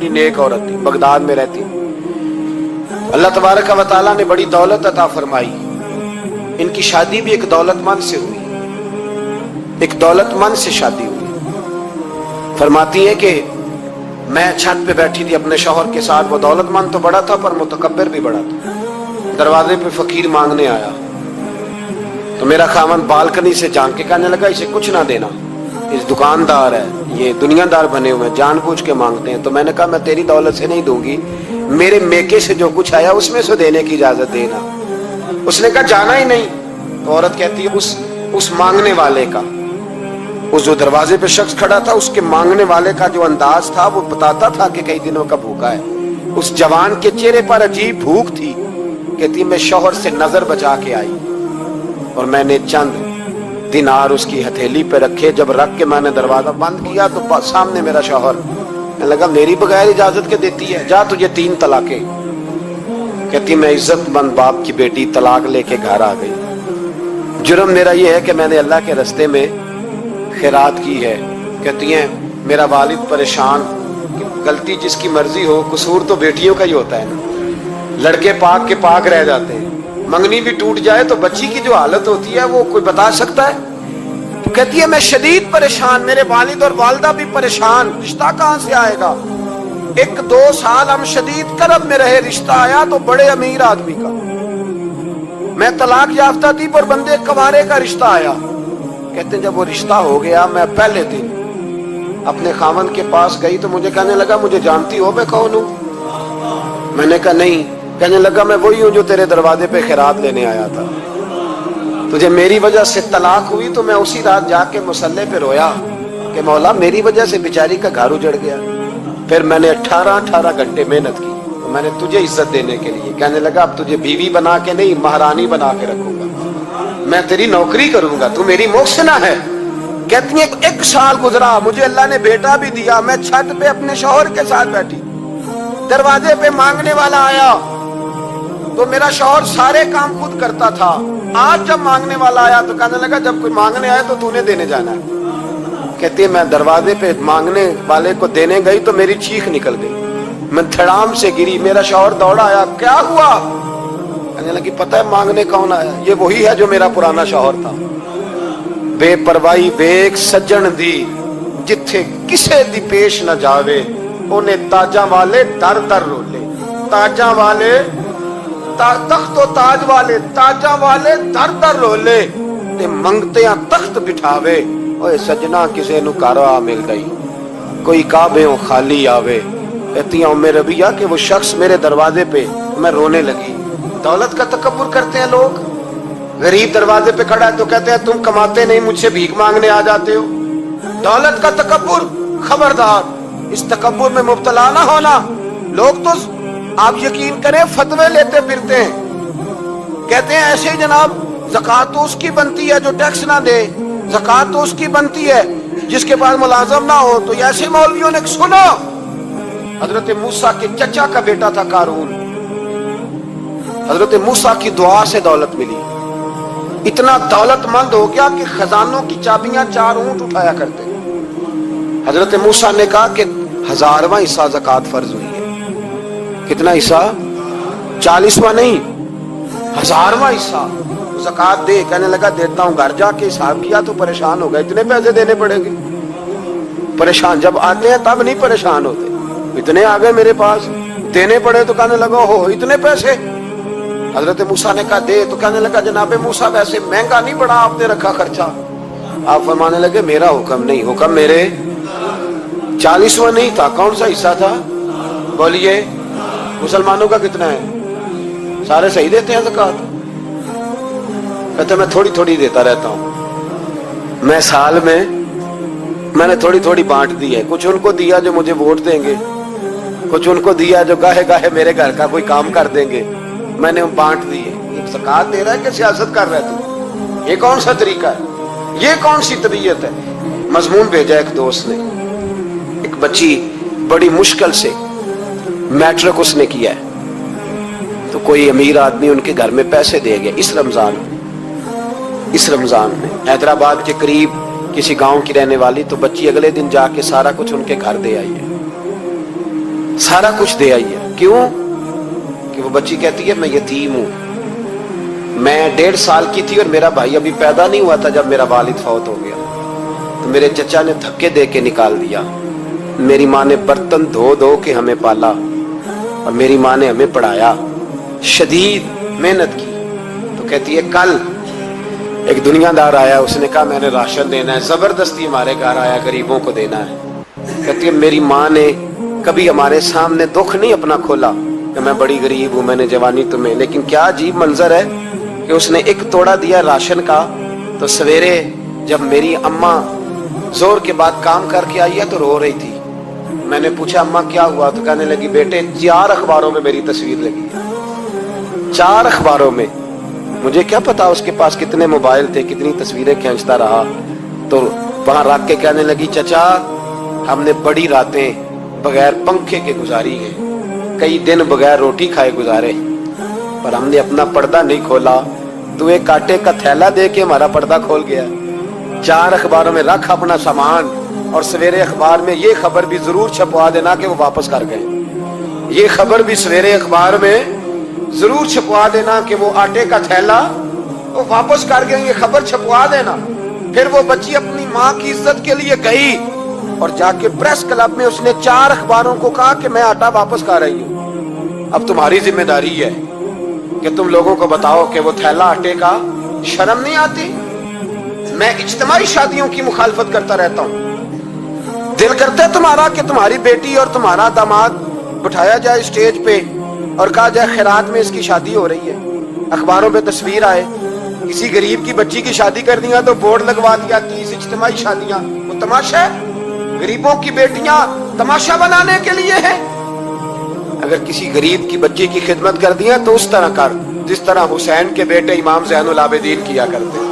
नेक औरत थी, बगदाद में रहती। अल्लाह तबारक व तआला ने बड़ी दौलत अता फरमाई। इनकी शादी भी एक दौलतमंद से हुई, एक दौलतमंद से शादी हुई। फरमाती है कि मैं छत पे बैठी थी अपने शौहर के साथ। वो दौलतमंद तो बड़ा था पर मुतकब्बिर भी बड़ा था। दरवाजे पे फकीर मांगने आया तो मेरा खामन बालकनी से झांक के कहने लगा, इसे कुछ ना देना, इस दुकानदार है, ये दुनियादार बने हुए हैं, जानबूझ के मांगते हैं। तो मैंने कहा मैं तेरी दौलत से नहीं दूंगी, मेरे मेके से जो कुछ आया उसमें से देने की इजाजत देना। उसने कहा जाना ही नहीं। तो औरत कहती है उस मांगने वाले का, उस जो दरवाजे पे शख्स खड़ा था, उसके मांगने वाले का जो अंदाज था वो बताता था कि कई दिनों का भूखा है। उस जवान के चेहरे पर अजीब भूख थी। कहती मैं शौहर से नजर बचा के आई और मैंने चंद दिनार उसकी हथेली पे रखे। जब रख के मैंने दरवाजा बंद किया तो सामने मेरा शौहर। मैं लगा मेरी बगैर इजाजत के देती है, जा तुझे 3 तलाके। कहती मैं इज्जतमंद बाप की बेटी तलाक लेके घर आ गई। जुर्म मेरा ये है कि मैंने अल्लाह के रास्ते में खैरात की है। कहती हैं मेरा वालिद परेशान, गलती जिसकी मर्जी हो, कसूर तो बेटियों का ही होता है ना। लड़के पाक के पाक रह जाते हैं, मंगनी भी टूट जाए तो बच्ची की जो हालत होती है वो कोई बता सकता है। तो कहती है मैं शदीद परेशान, मेरे वालिद और वालदा भी परेशान, रिश्ता कहां से आएगा। 1-2 साल हम शदीद करब में रहे, रिश्ता आया तो बड़े अमीर आदमी का। मैं तलाक याफ्ता थी पर बंदे कवारे का रिश्ता आया। कहते जब वो रिश्ता हो गया, मैं पहले दिन अपने खामन के पास गई तो मुझे कहने लगा मुझे जानती हो मैं कौन हूं। मैंने कहा नहीं। कहने लगा मैं वही हूं जो तेरे दरवाजे पे खैरात लेने आया था। तुझे मेरी वजह से तलाक हुई तो मैं उसी रात जाके मुसल्ले पे रोया कि मौला मेरी वजह से बेचारी का घर उजड़ गया। फिर मैंने 18 घंटे मेहनत की तो मैंने तुझे इज्जत देने के लिए। कहने लगा अब तुझे बीवी बना के नहीं महारानी बना के रखूंगा, मैं तेरी नौकरी करूंगा, तू मेरी मोहसिना है। कहती है 1 साल गुजरा, मुझे अल्लाह ने बेटा भी दिया। मैं छत पे अपने शौहर के साथ बैठी, दरवाजे पे मांगने वाला आया तो मेरा शौहर सारे काम खुद करता था। आज जब मांगने वाला आया तो कहने लगा जब कोई मांगने आया तो तूने देने जाना है। कहती है मैं दरवाजे पे मांगने वाले को देने गई तो मेरी चीख निकल गई, मैं धड़ाम से गिरी। मेरा शौहर दौड़ा आया, क्या हुआ। कहने लगी पता है मांगने कौन आया, ये वही है जो मेरा पुराना शौहर था। बेपरवाही वेख सज्जन दी, जिथे किसे दी पेश न जावे, उन्हें ताजा वाले दर दर रोले। ताजा वाले तख्तो ताज वाले, ताजा वाले दर दर रोले, ते मंगते तख्त बिठावे। ओए सजना किसे नु घर आ मिल गई, कोई काबे खाली आवे। कहती हूं मेरे भैया कि वो शख्स मेरे दरवाजे पे, मैं रोने लगी। दौलत का तकब्बुर करते हैं लोग। गरीब दरवाजे पे खड़ा है तो कहते हैं तुम कमाते नहीं, मुझसे भीख मांगने आ जाते हो। दौलत का तकब्बुर, खबरदार इस तकब्बुर में मुब्तला ना होना। लोग तो आप यकीन करें फतवे लेते फिरते हैं, कहते हैं ऐसे जनाब ज़कात तो उसकी बनती है जो टैक्स ना दे, ज़कात तो उसकी बनती है जिसके पास मुलाजम ना हो। तो ऐसे मौलवियों ने सुनो, हजरत मूसा के चचा का बेटा था कारून, हजरत मूसा की दुआ से दौलत मिली। इतना दौलतमंद हो गया कि खजानों की चाबियां 4 ऊंट उठाया करते। हजरत मूसा ने कहा कि 1000वां हिस्सा ज़कात फर्ज हुई है। कितना हिस्सा? 40वां नहीं, 1000वां हिस्सा ज़कात दे। कहने लगा देता हूं। घर जाके हिसाब किया तो परेशान हो गए, इतने पैसे देने पड़ेंगे। परेशान जब आते हैं तब नहीं परेशान होते, इतने आ गए मेरे पास, देने पड़े तो कहने लगा हो इतने पैसे। हजरत मूसा ने कहा दे, तो कहने लगा जनाबे मूसा वैसे महंगा नहीं पड़ा आपने रखा खर्चा। आप फरमाने लगे मेरा हुक्म नहीं, हुक्म मेरे 40वां नहीं था। कौन सा हिस्सा था बोलिए। मुसलमानों का कितना है? सारे सही देते हैं ज़कात। कहते मैं थोड़ी थोड़ी देता रहता हूं, मैं साल में मैंने थोड़ी थोड़ी बांट दी है। कुछ उनको दिया जो मुझे वोट देंगे, कुछ उनको दिया जो गाहे गाहे मेरे घर का कोई काम कर देंगे, मैंने बांट दी है। एक ज़कात दे रहा है कि सियासत कर रहा है तू? ये कौन सा तरीका है, ये कौन सी तबीयत है। मजमून भेजा एक दोस्त ने, एक बच्ची बड़ी मुश्किल से मैट्रिक उसने किया है तो कोई अमीर आदमी उनके घर में पैसे दे गया इस रमजान में। हैदराबाद के करीब किसी गांव की रहने वाली, तो बच्ची अगले दिन जाके सारा कुछ उनके घर दे आई है। सारा कुछ दे आई है। क्यों? कि वो बच्ची कहती है मैं यतीम हूं, मैं 1.5 साल की थी और मेरा भाई अभी पैदा नहीं हुआ था जब मेरा वालिद फौत हो गया, तो मेरे चचा ने धक्के दे के निकाल दिया। मेरी माँ ने बर्तन धो धो के हमें पाला और मेरी माँ ने हमें पढ़ाया, शदीद मेहनत की। तो कहती है कल एक दुनियादार आया, उसने कहा मैंने राशन देना है, जबरदस्ती हमारे घर आया, गरीबों को देना है। कहती है मेरी माँ ने कभी हमारे सामने दुख नहीं अपना खोला कि मैं बड़ी गरीब हूं, मैंने जवानी तुम्हें, लेकिन क्या अजीब मंजर है कि उसने एक तोड़ा दिया राशन का, तो सवेरे जब मेरी अम्मा जोर के बाद काम करके आई है तो रो रही थी। मैंने पूछा अम्मा क्या हुआ? तो कहने लगी बेटे 4 अखबारों में मेरी तस्वीर लगी है, 4 अखबारों में। मुझे क्या पता उसके पास कितने मोबाइल थे, कितनी तस्वीरें खींचता रहा। तो वहां रख के कहने लगी चचा हमने बड़ी रातें बगैर पंखे के गुजारी है, कई दिन बगैर रोटी खाए गुजारे, पर हमने अपना पर्दा नहीं खोला। तू एक आटे का थैला दे के हमारा पर्दा खोल गया। 4 अखबारों में रख अपना सामान और सवेरे अखबार में ये खबर भी जरूर छपवा देना कि वो वापस कर गए। ये खबर भी सवेरे अखबार में जरूर छपवा देना कि वो आटे का थैला वो वापस कर गए, ये खबर छपवा देना। फिर वो बच्ची अपनी माँ की इज्जत के लिए गई और जाके प्रेस क्लब में उसने 4 अखबारों को कहा कि मैं आटा वापस कर रही हूं। अब तुम्हारी जिम्मेदारी है कि तुम लोगों को बताओ कि वो थैला आटे का, शर्म नहीं आती? मैं इज्तिमाई शादियों की मुखालफत करता रहता हूं। दिल करता है तुम्हारा कि तुम्हारी बेटी और तुम्हारा दामाद बिठाया जाए स्टेज पे और कहा जाए खैरात में इसकी शादी हो रही है, अखबारों पे तस्वीर आए, किसी गरीब की बच्ची की शादी कर दिया तो बोर्ड लगवा दिया 30 इज्तिमाई शादियां। वो तमाशा है? गरीबों की बेटियां तमाशा बनाने के लिए है? अगर किसी गरीब की बच्ची की खिदमत कर दिया तो उस तरह कर जिस तरह हुसैन के बेटे इमाम ज़ैनुल आबिदीन किया करते।